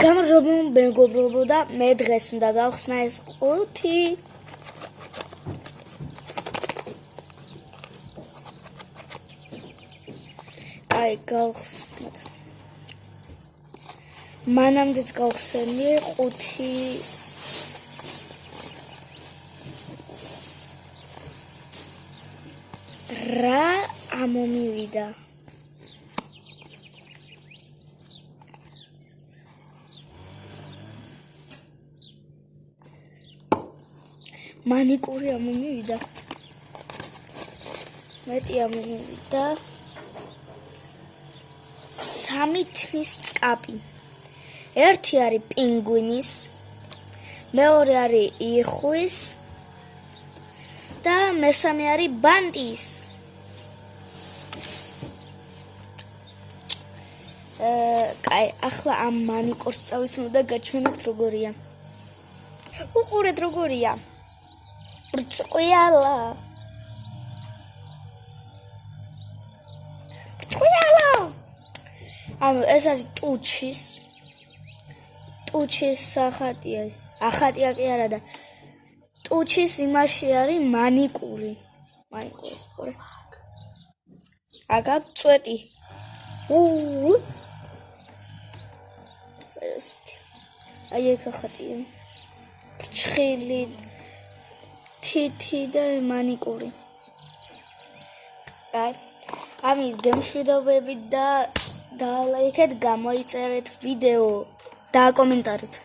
გამარჯობა მეგობრებო და მე დღეს უნდა გავხსნა ეს ყუთი. აი გავხსნათ. მანამდეც გავხსენე ყუთი. რა ამომივიდა? მანიკური ამომივიდა. მეტი ამომივიდა. 3 თმის წკაპი. ერთი არის პინგვინის, მეორე არის იხვის და მესამე არის ბანტის. კაი, ახლა ამ მანიკორს წავისვენოთ და გაჩვენებთ როგორია. უყურეთ როგორია. ბრჭყვიალა. ანუ ეს არის ტუჩის სახატია ეს. ახატია კი არა და ტუჩის იმაში არის მანიკური. მანიკური. აგა წვეტი. აი ეგ ახატია. ბრჭყილი თითი და მანიკური. აი ამით გემშვიდობებით და ლაიქეთ, გამოიწერეთ ვიდეო და კომენტარით.